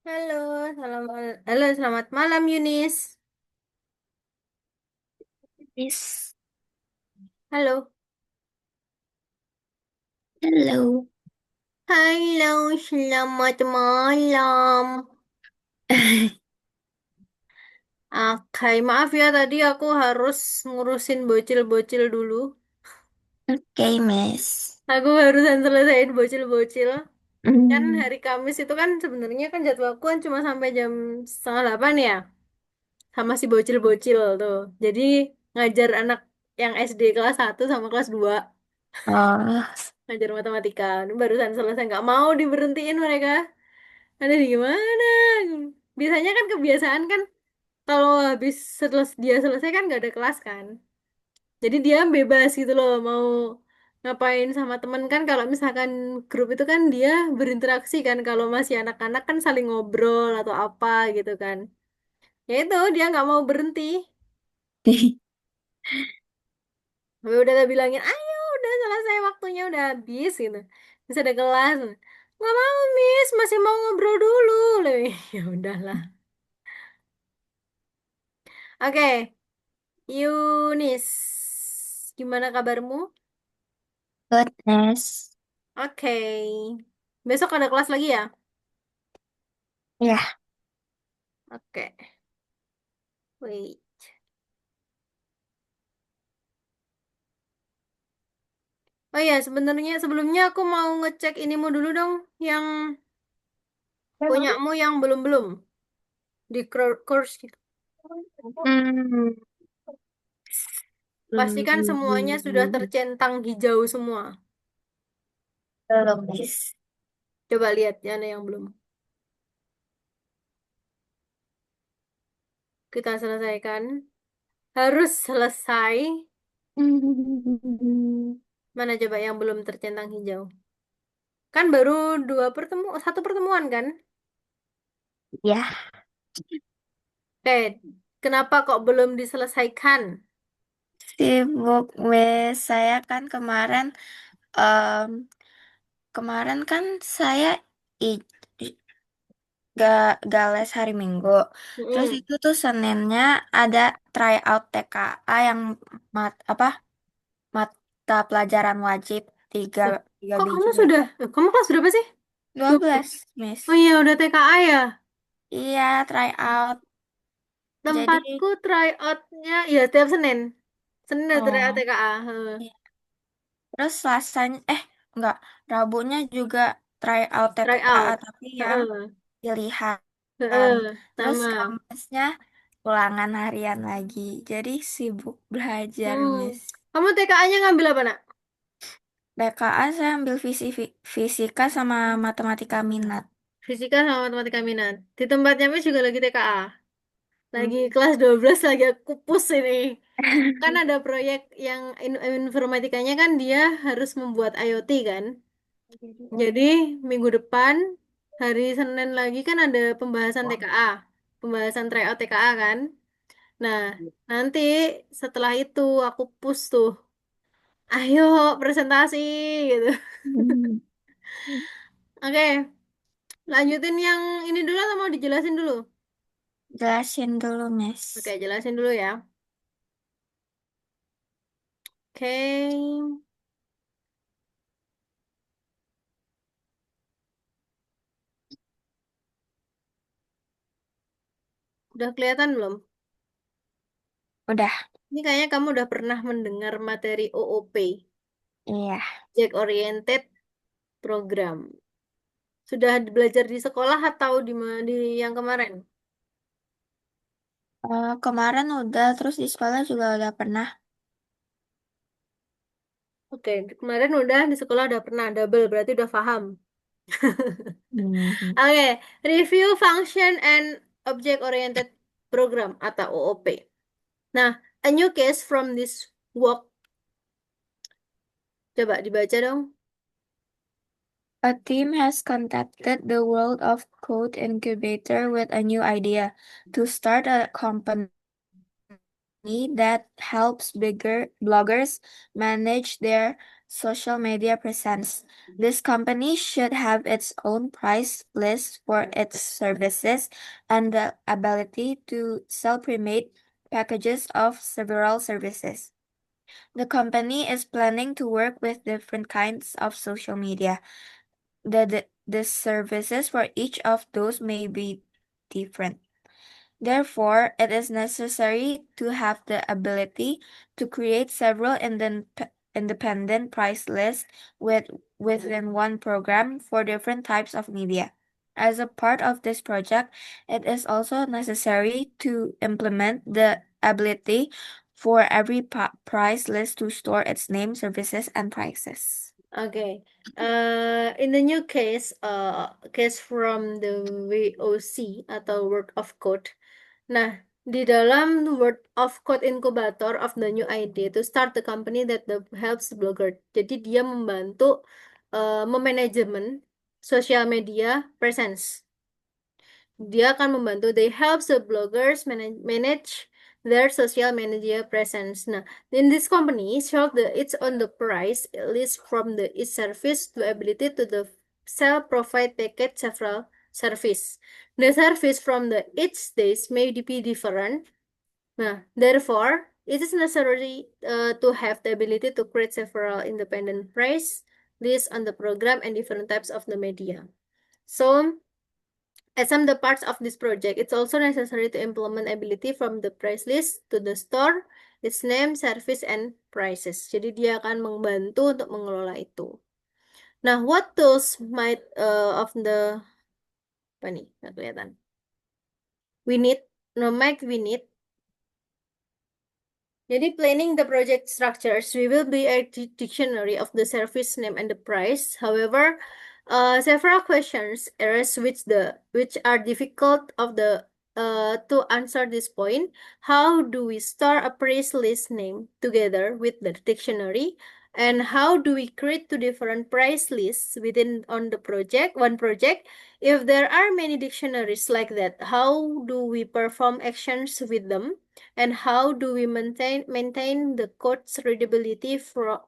Halo, halo, selamat malam Yunis. Yes. Halo, Halo. halo, selamat malam. Oke, maaf ya tadi aku harus ngurusin bocil-bocil dulu. Oke, Miss. Aku barusan selesaiin bocil-bocil. Kan Hmm. hari Kamis itu kan sebenarnya kan jadwalku kan cuma sampai jam setengah 8 ya, sama si bocil-bocil tuh. Jadi ngajar anak yang SD kelas 1 sama kelas 2. Oh, Ngajar matematika. Ini barusan selesai, nggak mau diberhentiin mereka. Ada di gimana? Biasanya kan kebiasaan kan kalau habis setelah dia selesai kan nggak ada kelas kan. Jadi dia bebas gitu loh mau ngapain sama temen kan kalau misalkan grup itu kan dia berinteraksi kan kalau masih anak-anak kan saling ngobrol atau apa gitu kan. Ya itu dia nggak mau berhenti. Gue udah bilangin, ayo udah selesai waktunya udah habis gitu. Bisa ada kelas. Nggak mau Miss, masih mau ngobrol dulu. Loh, ya udahlah. Oke, Yunis, gimana kabarmu? goodness. Oke, besok ada kelas lagi ya? Ya, Oke, wait. Oh ya, sebenarnya sebelumnya aku mau ngecek inimu dulu dong, yang punyamu yang belum-belum di course gitu. Hmm. Pastikan semuanya sudah tercentang hijau semua. Belum, Miss. Coba lihat ya, ada yang belum. Kita selesaikan. Harus selesai. Mana coba yang belum tercentang hijau? Kan baru satu pertemuan kan? Ya, Oke, kenapa kok belum diselesaikan? sibuk, Miss. Saya kan em, kemarin kan saya i- i- gak les hari Minggu. Terus Mm-mm. itu tuh Seninnya ada tryout TKA yang apa mata pelajaran wajib tiga Loh, tiga kok biji. kamu sudah, kamu kelas berapa sih? 12. 12, Miss. Oh iya, udah TKA ya? Iya, try out. Jadi, Tempatku tryoutnya, ya setiap Senin. Senin ada tryout oh, TKA. Heeh. iya. Terus Selasanya, enggak, Rabunya juga try out TKA, Tryout. tapi yang Heeh. pilihan. Heeh. Terus Sama. Kamisnya ulangan harian lagi. Jadi sibuk belajar, Hmm. Miss. Kamu TKA-nya ngambil apa, nak? BKA saya ambil fisika sama matematika minat. Fisika sama matematika minat. Di tempatnya Miss juga lagi TKA. Hmm. Lagi kelas 12 lagi aku pus ini. Kan ada proyek yang informatikanya kan dia harus membuat IoT kan. Jadi minggu depan hari Senin lagi kan ada pembahasan TKA. Pembahasan tryout TKA kan. Nah, nanti setelah itu aku push tuh. Ayo presentasi gitu. Oke, lanjutin yang ini dulu atau mau dijelasin dulu? Jelasin dulu, Miss. Oke, jelasin dulu ya. Oke, udah kelihatan belum? Udah, Ini kayaknya kamu udah pernah mendengar materi OOP, iya. Object Oriented Program. Sudah belajar di sekolah atau di yang kemarin? Kemarin udah, terus di sekolah juga udah pernah. Oke, kemarin udah di sekolah udah pernah double, berarti udah paham. Mhm. Oke, Review Function and Object Oriented Program atau OOP. Nah, a new case from this work. Coba dibaca dong. A team has contacted the World of Code incubator with a new idea to start a company that helps bigger bloggers manage their social media presence. This company should have its own price list for its services and the ability to sell pre-made packages of several services. The company is planning to work with different kinds of social media. The services for each of those may be different. Therefore, it is necessary to have the ability to create several independent price lists within one program for different types of media. As a part of this project, it is also necessary to implement the ability for every price list to store its name, services, and prices. Okay. In the new case from the VOC atau Word of Code. Nah, di dalam Word of Code Incubator of the New Idea to start the company that helps blogger. Jadi dia membantu memanajemen social media presence. Dia akan membantu, they help the bloggers manage their social media presence. Nah, in this company, show it's on the price list from the each service to ability to the sell provide package several service. The service from the each stage may be different. Nah, therefore, it is necessary to have the ability to create several independent price lists on the program and different types of the media. So, as some the parts of this project, it's also necessary to implement ability from the price list to the store, its name, service, and prices. Jadi dia akan membantu untuk mengelola itu. Nah, what tools might of the apa nih? Nggak kelihatan. We need, no might we need. Jadi planning the project structures, we will be a dictionary of the service name and the price. However, several questions arise which are difficult of the to answer this point. How do we store a price list name together with the dictionary? And how do we create two different price lists within on the project, one project? If there are many dictionaries like that, how do we perform actions with them? And how do we maintain the code's readability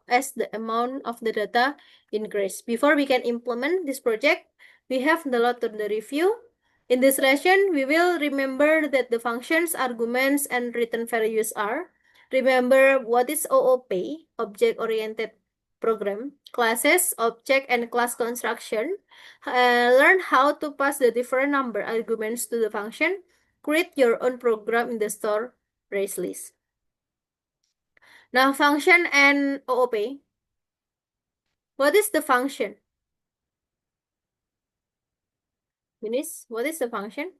as the amount of the data increase? Before we can implement this project, we have the lot of the review. In this lesson, we will remember that the functions, arguments, and return values are. Remember what is OOP, object-oriented program, classes, object, and class construction. Learn how to pass the different number arguments to the function. Create your own program in the store price list. Now, function and OOP. What is the function? Minis, what is the function?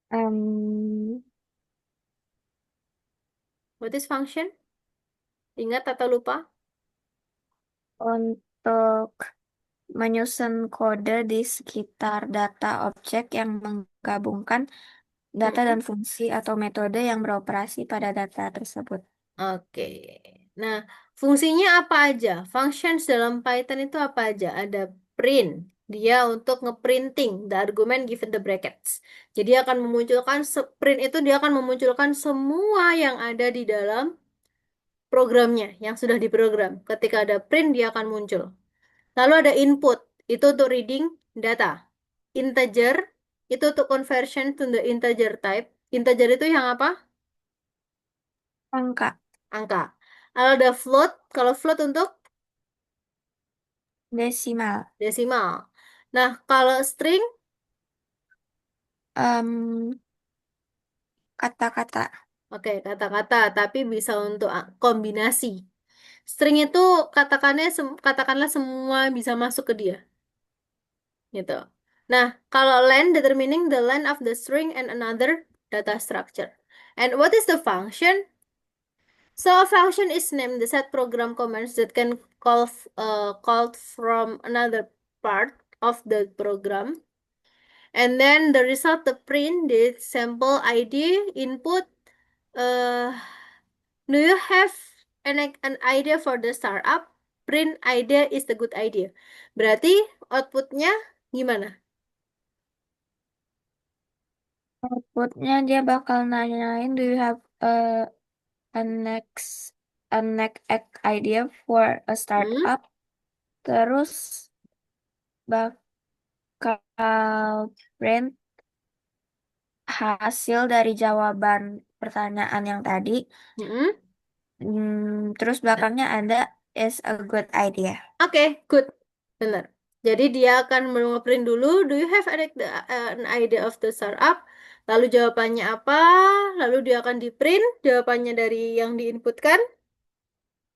Um, What is function? Ingat atau lupa? untuk menyusun kode di sekitar data objek yang menggabungkan data Mm-mm. dan fungsi atau metode yang beroperasi pada data tersebut. Oke. Nah, fungsinya apa aja? Functions dalam Python itu apa aja? Ada print. Dia untuk ngeprinting the argument given the brackets. Jadi akan memunculkan print itu dia akan memunculkan semua yang ada di dalam programnya yang sudah diprogram. Ketika ada print dia akan muncul. Lalu ada input, itu untuk reading data. Integer, itu untuk conversion to the integer type. Integer itu yang apa? Angka Angka. Lalu ada float, kalau float untuk desimal. desimal. Nah, kalau string, Em, Kata-kata. oke, kata-kata, tapi bisa untuk kombinasi. String itu katakanlah semua bisa masuk ke dia, gitu. Nah, kalau len determining the length of the string and another data structure. And what is the function? So a function is named the set program commands that can called from another part of the program. And then the result the print the sample ID input. Uh, do you have an idea for the startup? Print idea is the good idea. Berarti outputnya gimana? Outputnya dia bakal nanyain, do you have uh, a next a next idea for a Hmm? startup, terus bakal print hasil dari jawaban pertanyaan yang tadi. Hmm? Terus belakangnya ada is a good idea. Oke, good. Benar. Jadi dia akan nge-print dulu, do you have an idea of the startup? Lalu jawabannya apa? Lalu dia akan di-print jawabannya dari yang diinputkan.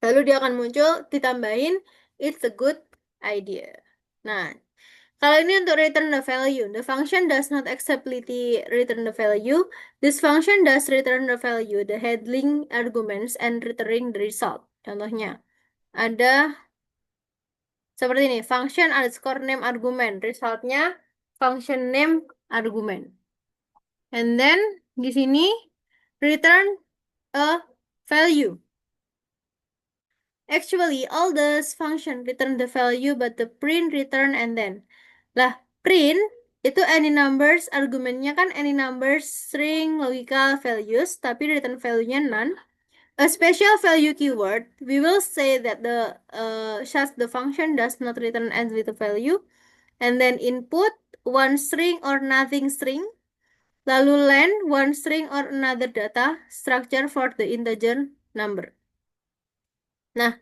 Lalu dia akan muncul ditambahin it's a good idea. Nah, kalau ini untuk return the value, the function does not explicitly return the value. This function does return the value, the handling arguments and returning the result. Contohnya, ada seperti ini, function underscore name argument. Resultnya function name argument. And then di sini return a value. Actually, all those function return the value but the print return and then. Lah, print itu any numbers, argumennya kan any numbers, string, logical values, tapi return value-nya none. A special value keyword, we will say that the such the function does not return as with a value, and then input one string or nothing string, lalu len one string or another data structure for the integer number. Nah,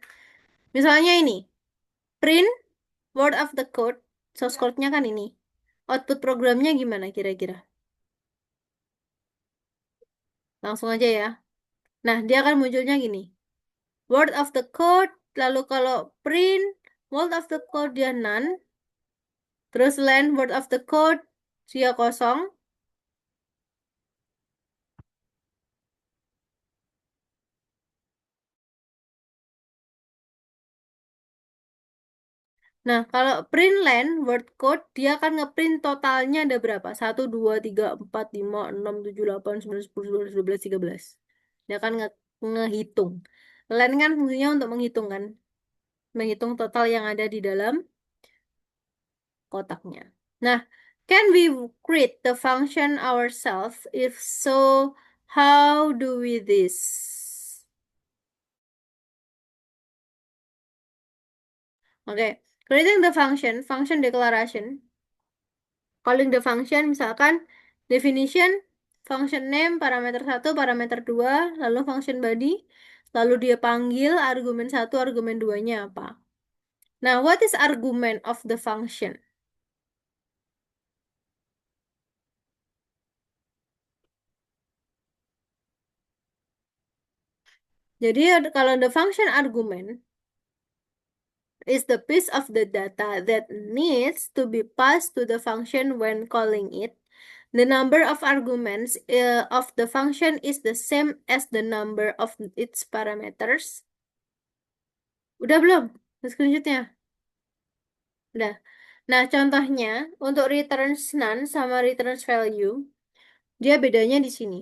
misalnya ini, print word of the code, source code-nya kan ini. Output programnya gimana kira-kira? Langsung aja ya. Nah, dia akan munculnya gini. Word of the code, lalu kalau print, word of the code dia none, terus len word of the code dia kosong. Nah, kalau print len word code, dia akan ngeprint totalnya ada berapa? 1, 2, 3, 4, 5, 6, 7, 8, 9, 10, 11, 12, 13. Dia akan ngehitung. Len kan fungsinya untuk menghitung kan? Menghitung total yang ada di dalam kotaknya. Nah, can we create the function ourselves? If so, how do we this? Oke, creating the function, function declaration, calling the function, misalkan definition, function name, parameter 1, parameter 2, lalu function body, lalu dia panggil argumen 1, argumen 2-nya apa. Nah, what is argument of the function? Jadi kalau the function argument is the piece of the data that needs to be passed to the function when calling it. The number of arguments of the function is the same as the number of its parameters. Udah belum? Screenshotnya? Udah. Nah, contohnya untuk returns none sama returns value, dia bedanya di sini.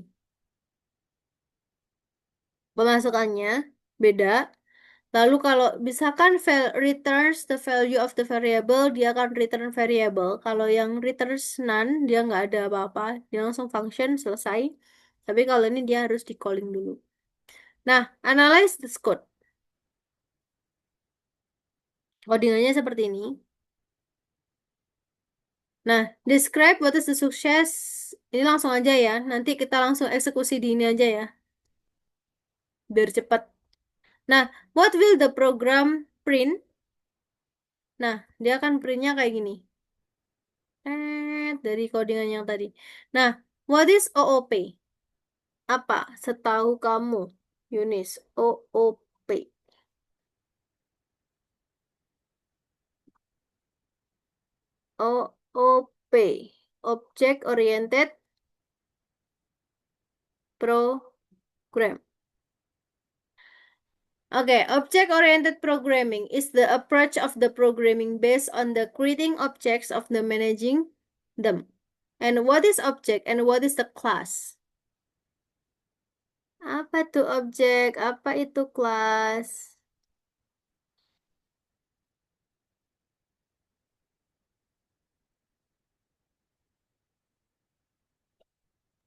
Pemasukannya beda. Lalu kalau misalkan returns the value of the variable, dia akan return variable. Kalau yang returns none, dia nggak ada apa-apa. Dia langsung function, selesai. Tapi kalau ini dia harus di calling dulu. Nah, analyze this code. Codingannya seperti ini. Nah, describe what is the success. Ini langsung aja ya. Nanti kita langsung eksekusi di ini aja ya. Biar cepat. Nah, what will the program print? Nah, dia akan printnya kayak gini. Dari codingan yang tadi. Nah, what is OOP? Apa? Setahu kamu, Yunis. OOP. OOP. Object Oriented Program. Okay, object-oriented programming is the approach of the programming based on the creating objects of the managing them. And what is object and what is the class? Apa tuh objek? Apa itu kelas?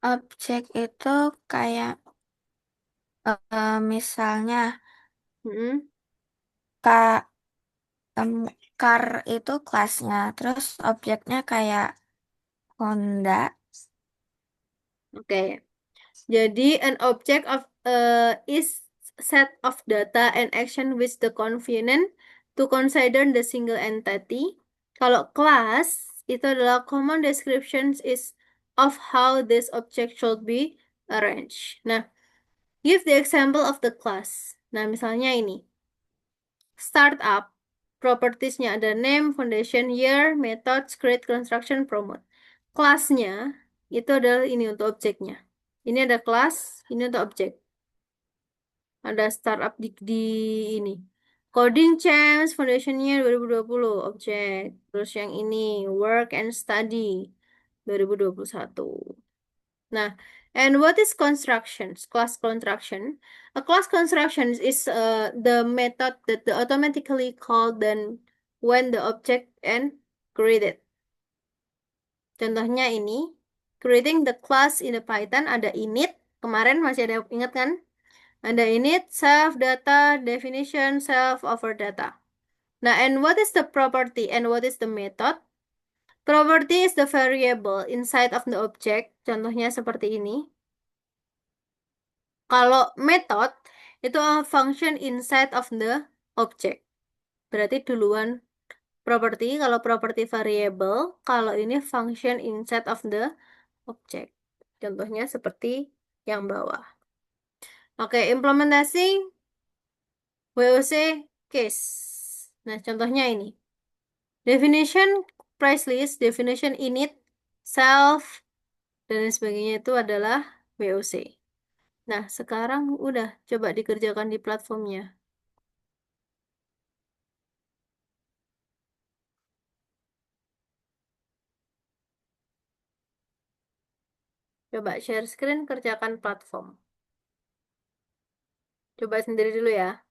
Objek itu kayak Misalnya, Mm-mm. Kak, em, car itu kelasnya, terus objeknya kayak Honda. Oke. Jadi an object of is set of data and action with the convenient to consider the single entity. Kalau kelas itu adalah common descriptions is of how this object should be arranged. Nah, give the example of the class. Nah, misalnya ini. Startup. Propertiesnya ada name, foundation, year, methods, create, construction, promote. Kelasnya itu adalah ini untuk objeknya. Ini ada kelas, ini untuk objek. Ada startup di ini. Coding Champs, foundationnya 2020, objek. Terus yang ini, work and study 2021. Nah, and what is constructions? Class construction. A class construction is the method that the automatically called then when the object and created. Contohnya ini, creating the class in the Python ada init. Kemarin masih ada ingat kan? Ada init, self data, definition, self over data. Nah, and what is the property and what is the method? Property is the variable inside of the object. Contohnya seperti ini. Kalau method itu function inside of the object. Berarti duluan property, kalau property variable, kalau ini function inside of the object. Contohnya seperti yang bawah. Oke, implementasi WOC case. Nah, contohnya ini. Definition price list, definition init, self, dan lain sebagainya itu adalah WOC. Nah, sekarang udah coba dikerjakan di platformnya. Coba share screen, kerjakan platform. Coba sendiri dulu ya.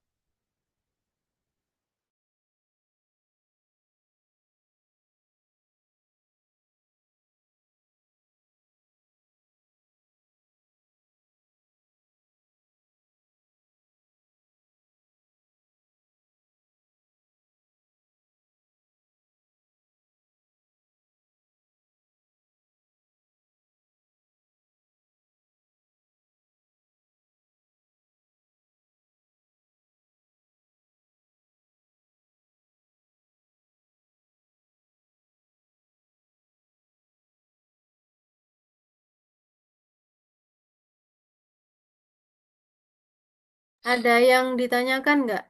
Ada yang ditanyakan nggak?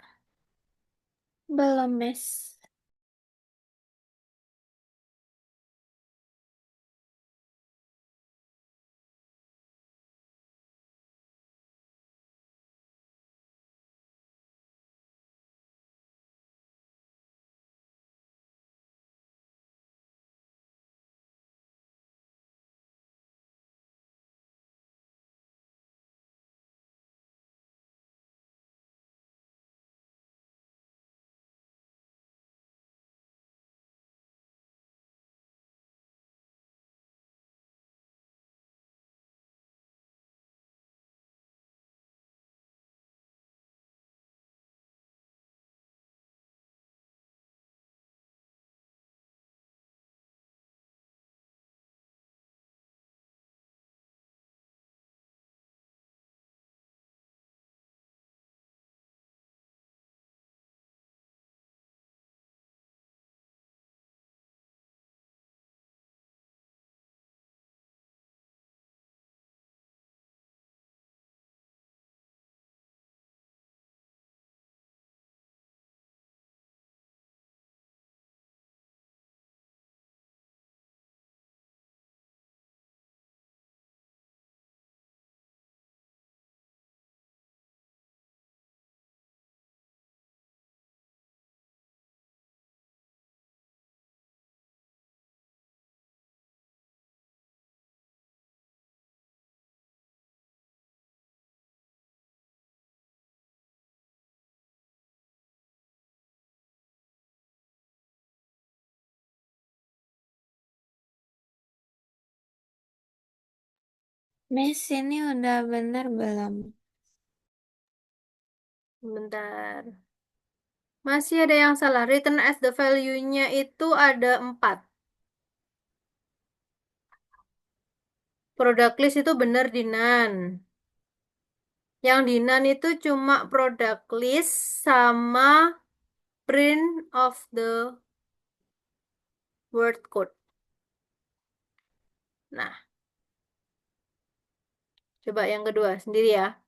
Belum, Miss. Miss, ini udah bener belum? Bentar. Masih ada yang salah. Return as the value-nya itu ada 4. Product list itu benar di none. Yang di none itu cuma product list sama print of the word code. Nah, coba yang kedua sendiri ya.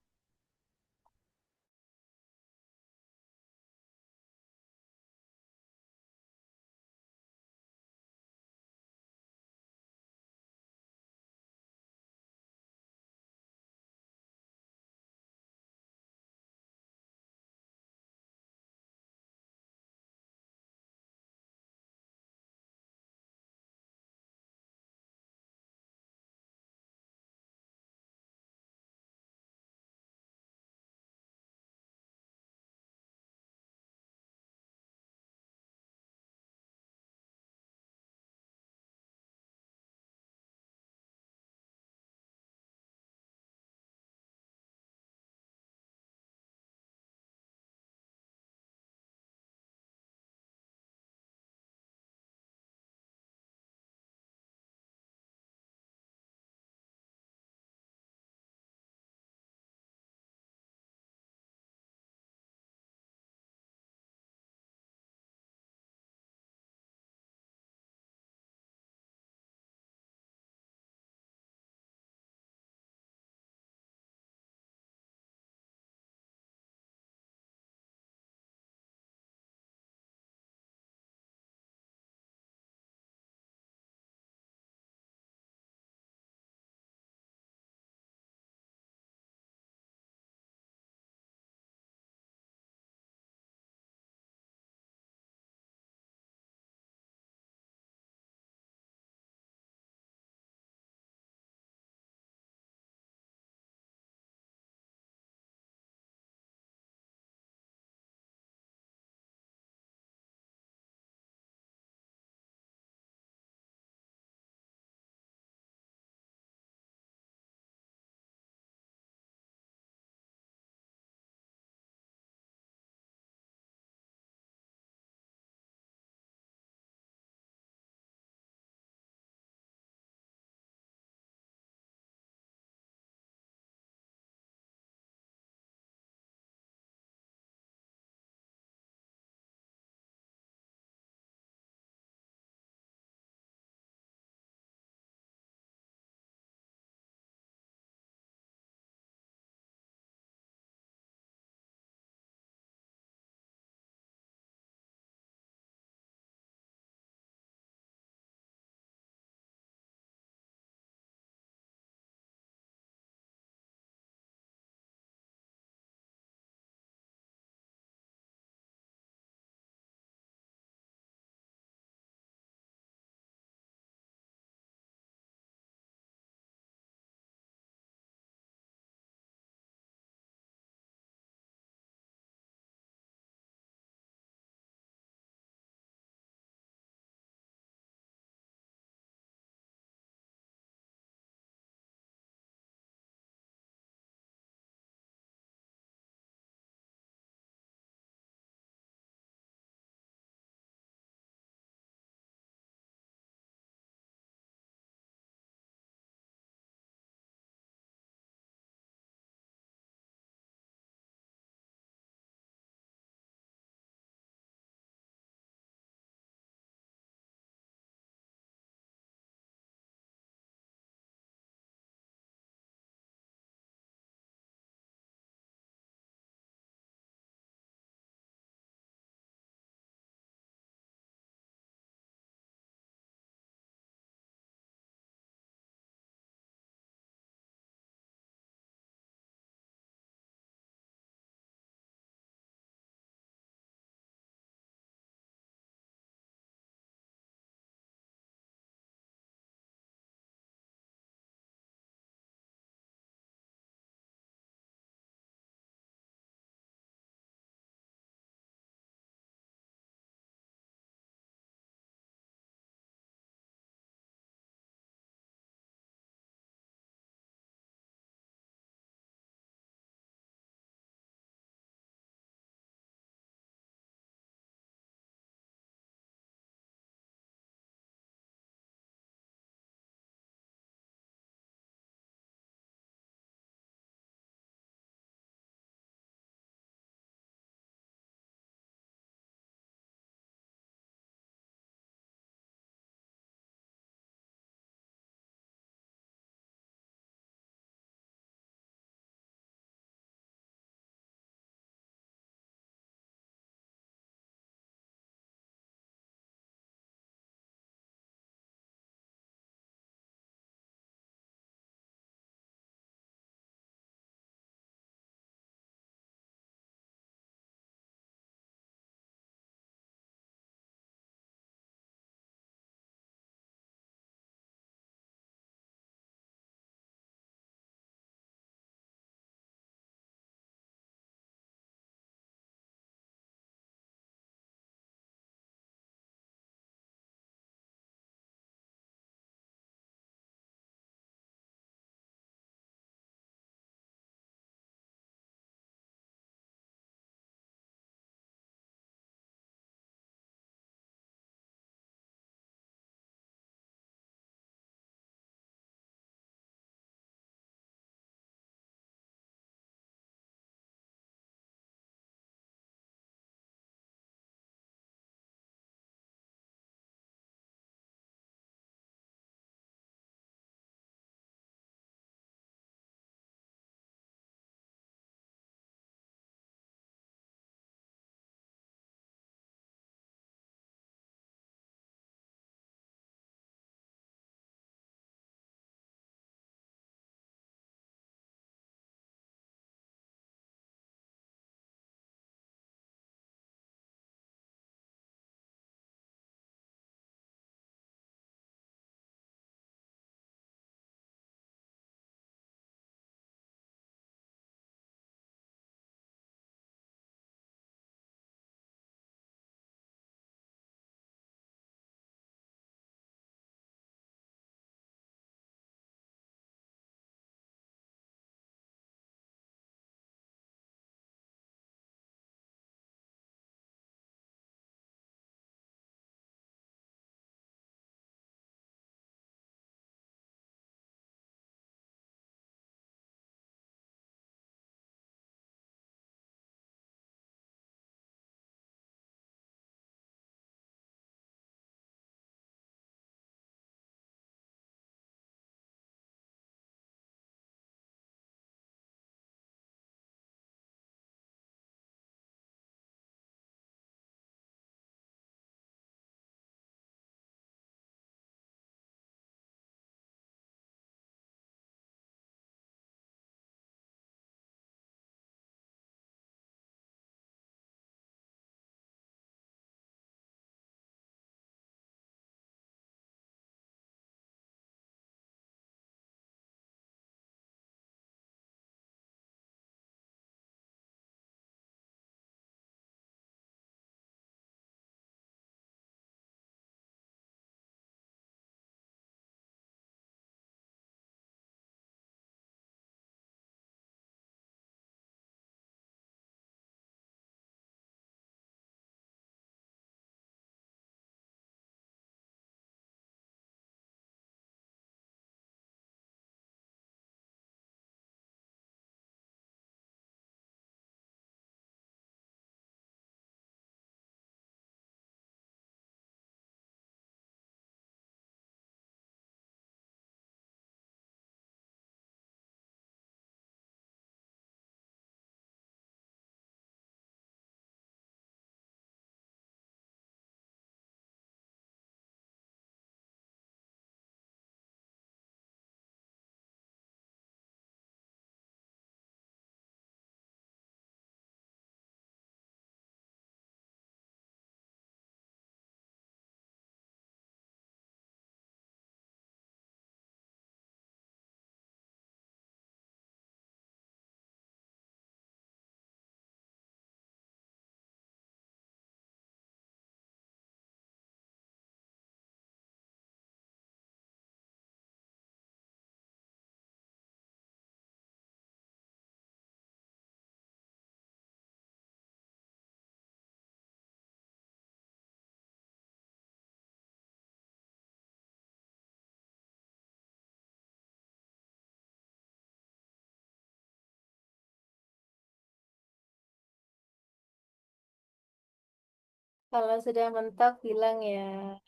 Kalau sudah mentok bilang ya.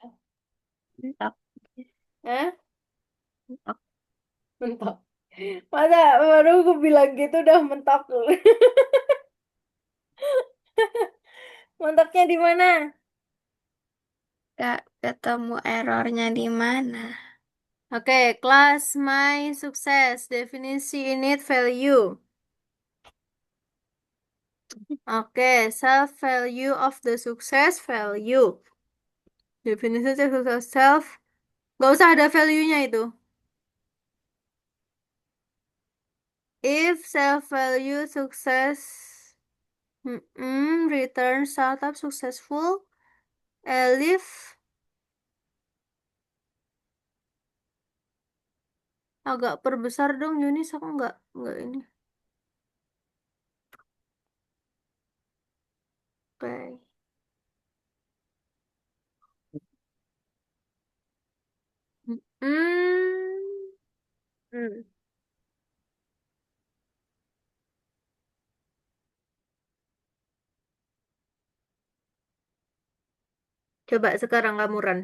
Mentok. Hah? Mentok. Mentok. Masa baru aku bilang gitu udah mentok. Mentoknya di mana? Gak ketemu errornya di mana. Oke, kelas my sukses. Definisi init value. Oke, self value of the success value. Definisi sukses self. Nggak usah ada value-nya itu. If self value success return startup successful. Elif agak perbesar dong Yunis aku nggak ini. Oke. Hmm. Hmm. Coba sekarang kamu run.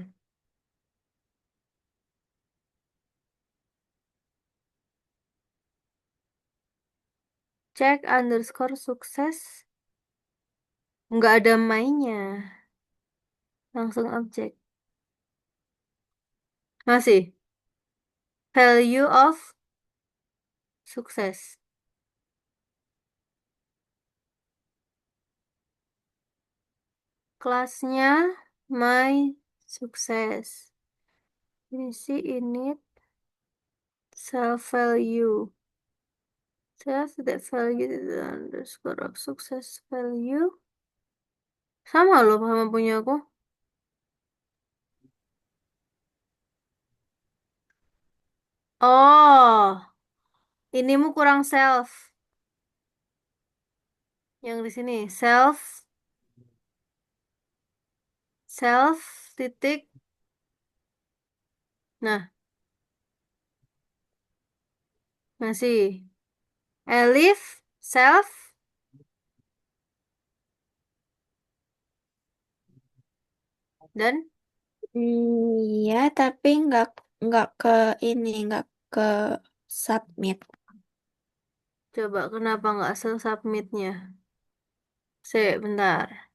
Cek underscore sukses. Nggak ada mainnya. Langsung objek. Masih. Value of sukses. Kelasnya my sukses. Isi init self value. Self that value the underscore of success value. Sama loh sama punya aku. Oh, inimu kurang self. Yang di sini self titik. Nah, masih elif self dan Iya, tapi nggak ke ini, nggak ke submit. coba kenapa nggak submitnya? Bentar.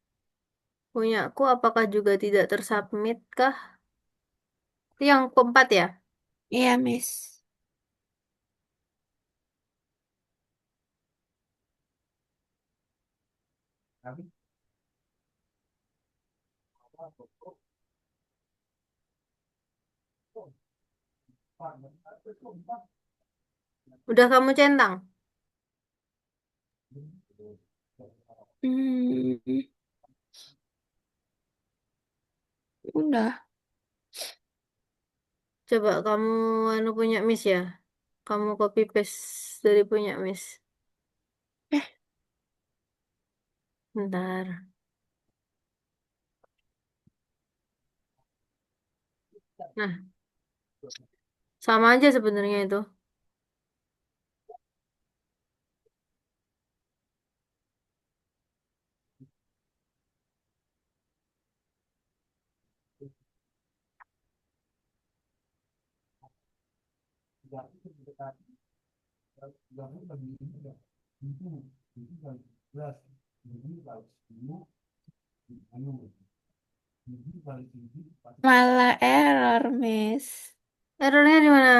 Punyaku apakah juga tidak tersubmit kah? Itu yang keempat ya? Iya, Miss. Udah kamu centang? Hmm, udah. Coba kamu anu punya Miss ya? Kamu copy paste dari punya Miss. Eh, Bentar. Nah, sama aja sebenarnya itu. malah error, Miss. Errornya di mana?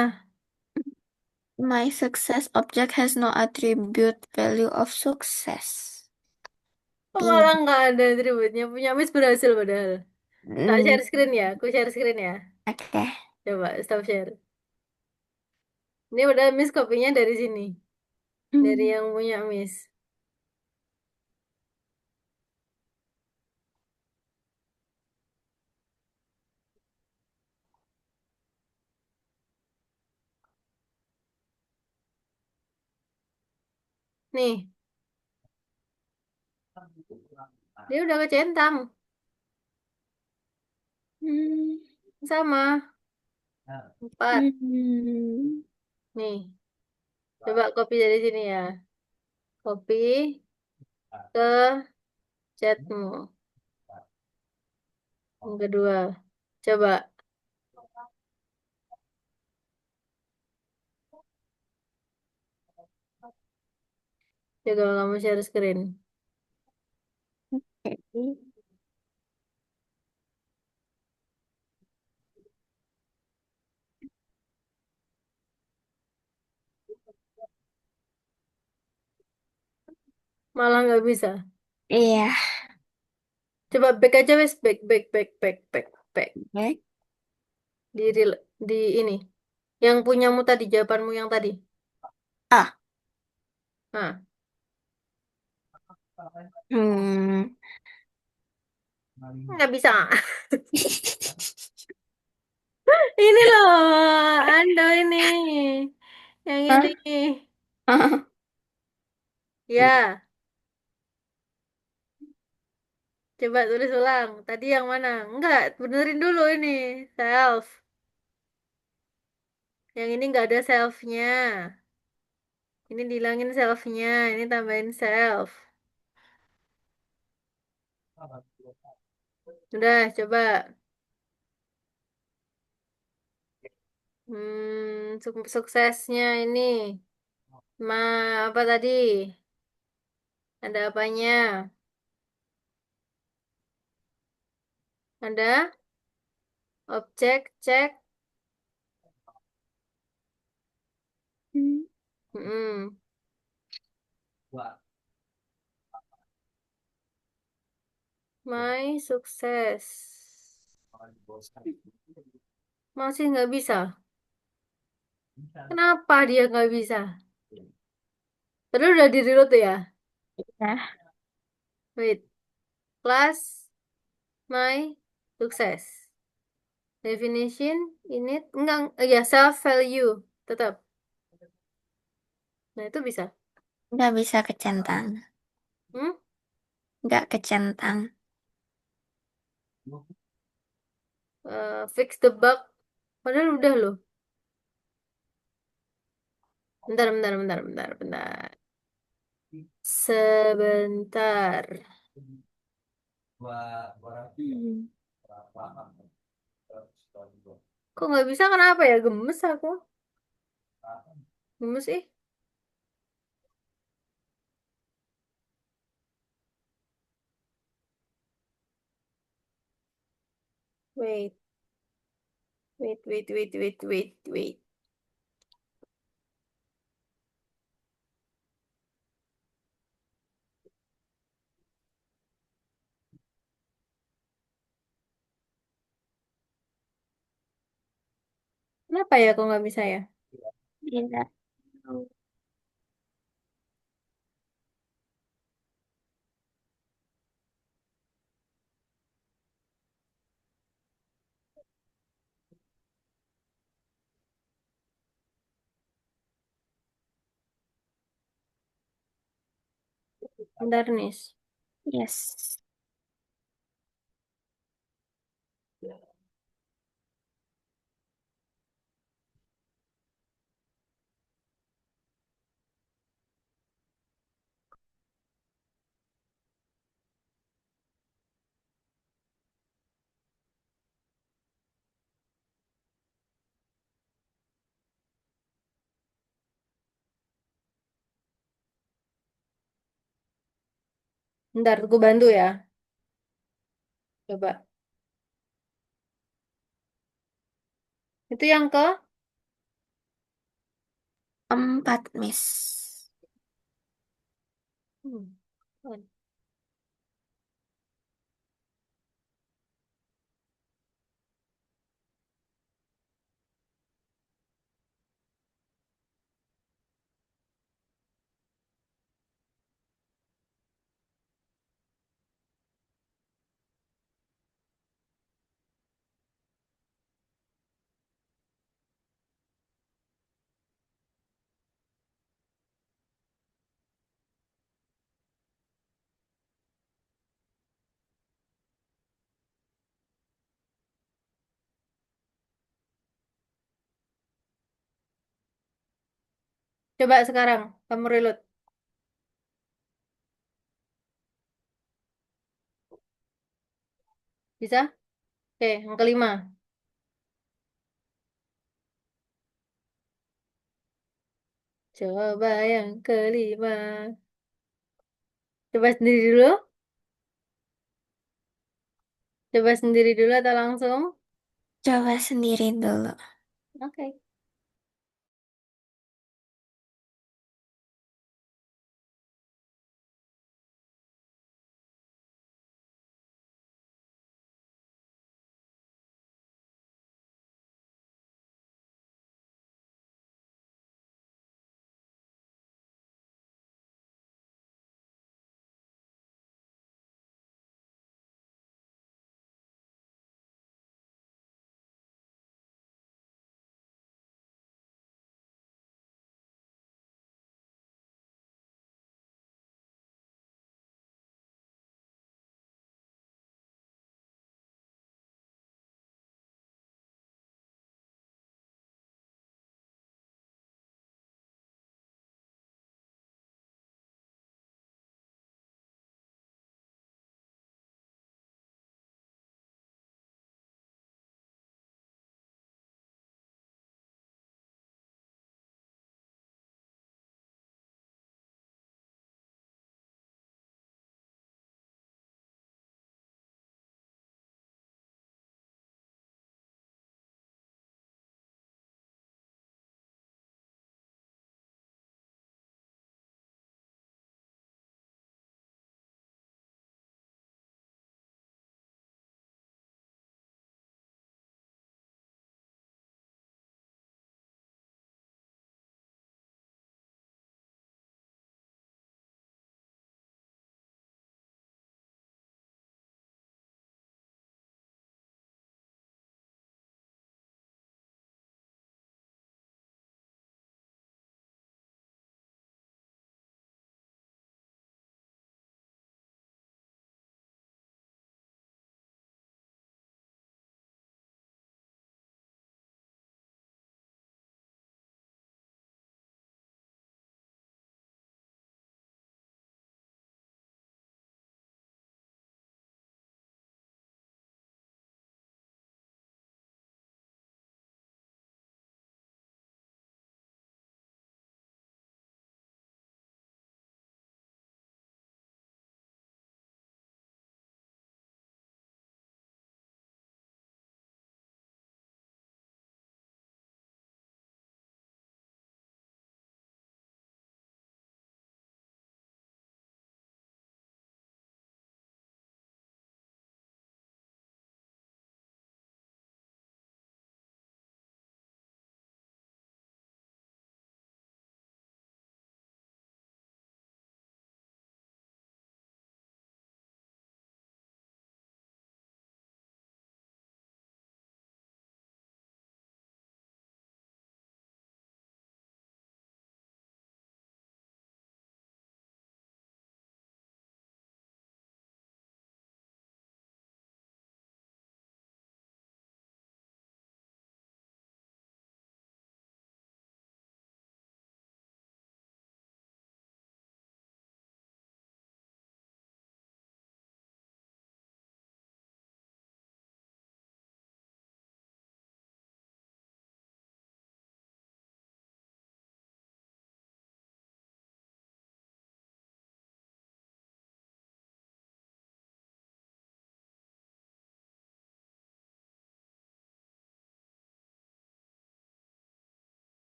My success object has no attribute value of success. Oh, malah Tidak. nggak ada atributnya. Punya Miss berhasil padahal. Tak Hmm, share screen ya? Aku share screen ya. oke. Coba stop share. Ini udah Miss kopinya dari sini. Dari Hmm. yang punya Miss. Nih, dia udah kecentang. Hmm. Sama. Empat. Hmm. Nih, coba copy dari sini ya. Copy ke chatmu. Yang kedua. Coba. Ya kalau kamu share screen. Okay. Malah nggak bisa. Iya. Coba back aja wes. Back, back, back, back, back, back. Back. Di ini. Yang punyamu tadi, jawabanmu yang tadi. Ah. Nah, Hmm. nggak bisa. Ini loh, Ando ini. Yang ini. Hah? Ya, coba tulis ulang. Tadi yang mana? Enggak, benerin dulu ini. Self. Yang ini nggak ada self-nya. Ini dihilangin self-nya. Ini tambahin self. Udah, coba. Suksesnya ini. Ma, apa tadi? Ada apanya? Ada objek, cek. Hmm. Mm-mm. My sukses. Masih nggak bisa. Kenapa dia nggak bisa? Padahal udah di reload ya. Nah, Wait, class my sukses. Definition init enggak ya self value tetap. Nah itu bisa. nggak bisa kecentang. Hmm? Nggak kecentang. Fix the bug. Padahal udah loh. Bentar, bentar, bentar, bentar, bentar. Sebentar. Hmm. Kok nggak bisa? Kenapa ya? Gemes aku. Gemes ih. Wait, wait, wait, wait, wait, wait, wait. Kenapa ya kok nggak bisa ya? Tidak. Bentar nih. Yes. Bentar, gue bantu ya. Coba. Itu yang ke? Empat, Miss. Hmm. Coba sekarang kamu reload. Bisa? Oke, yang kelima. Coba yang kelima. Coba sendiri dulu. Coba sendiri dulu atau langsung? Coba sendiri dulu. Oke.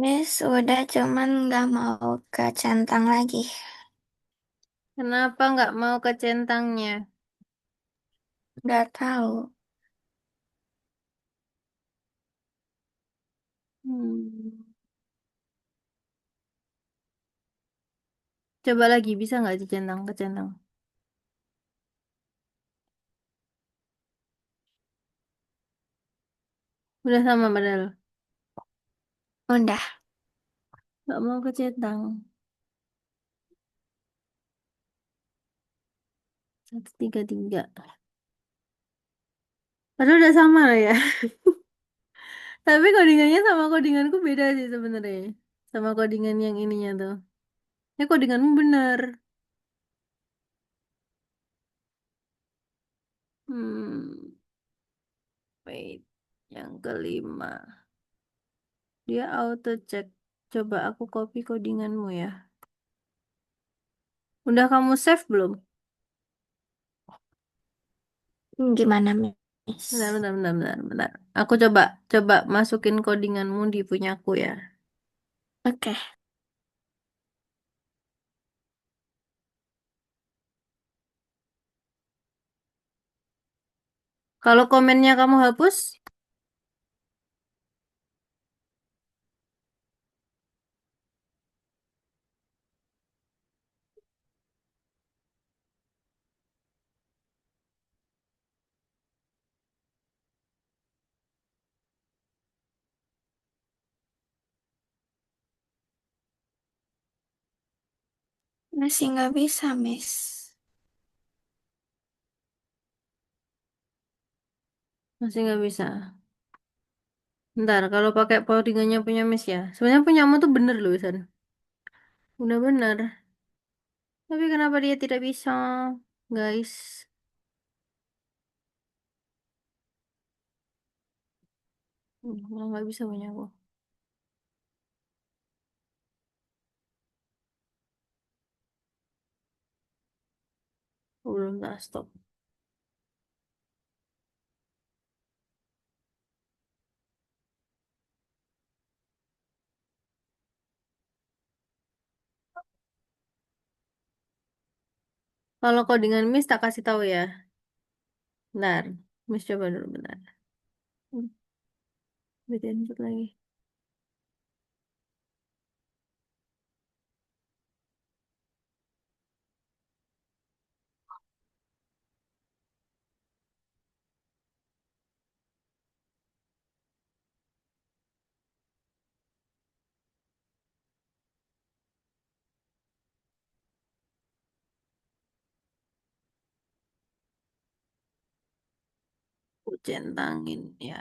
Miss, udah cuman nggak mau ke centang lagi. Kenapa nggak mau ke centangnya? Nggak tahu. Hmm. Coba lagi, bisa nggak dicentang ke centang? Udah sama padahal. Udah. Nggak mau ke centang. 133. Padahal udah sama lah ya. Tapi codingannya sama codinganku beda sih sebenarnya. Sama codingan yang ininya tuh. Ya codinganmu bener. Hmm, wait. Yang kelima. Dia auto check. Coba aku copy codinganmu ya. Udah kamu save belum? Gimana, Bentar, Miss? bentar, bentar, bentar, bentar. Aku coba coba masukin codinganmu di punyaku ya. Oke. Kalau komennya kamu hapus, Masih nggak bisa, Miss. masih nggak bisa. Bentar, kalau pakai codingannya punya Miss ya. Sebenarnya punyamu tuh bener loh, San. Udah bener. Tapi kenapa dia tidak bisa, guys? Malah nggak bisa punya aku. Aku belum tak stop. Kalau codingan Miss tak kasih tahu ya. Bentar, Miss coba dulu bentar. Beda input lagi. Aku centangin ya.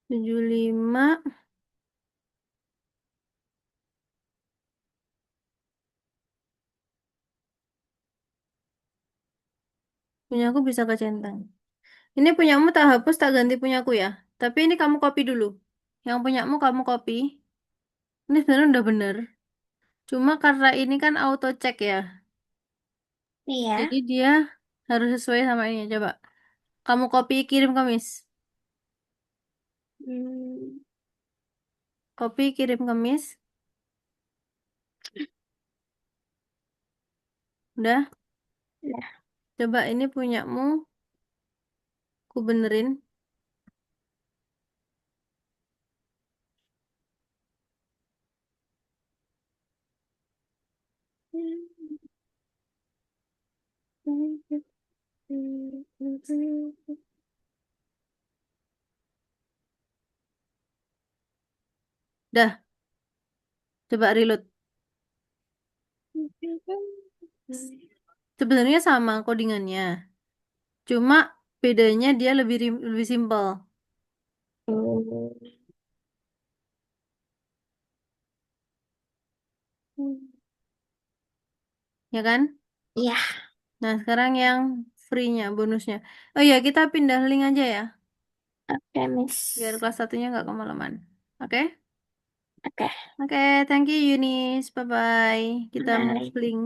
Tujuh lima. Punya aku bisa kecentang. Ini punyamu tak hapus, tak ganti punyaku ya. Tapi ini kamu copy dulu. Yang punyamu kamu copy. Ini sebenarnya udah bener. Cuma karena ini kan auto check ya. Iya. Jadi dia harus sesuai sama ini. Coba. Kamu copy kirim ke Miss. Hmm, Copy kirim ke Miss. Udah. ya. Coba ini punyamu. Ku benerin. Dah, coba reload. Sebenarnya sama codingannya. Cuma bedanya dia lebih simpel, Oh, ya kan? iya, Nah, sekarang yang free-nya, bonusnya. Oh ya, kita pindah link aja ya, oke, biar Miss. kelas satunya nggak kemalaman. Oke? Oke, Oke, thank you Yunis. Bye-bye. Kita move bye. link.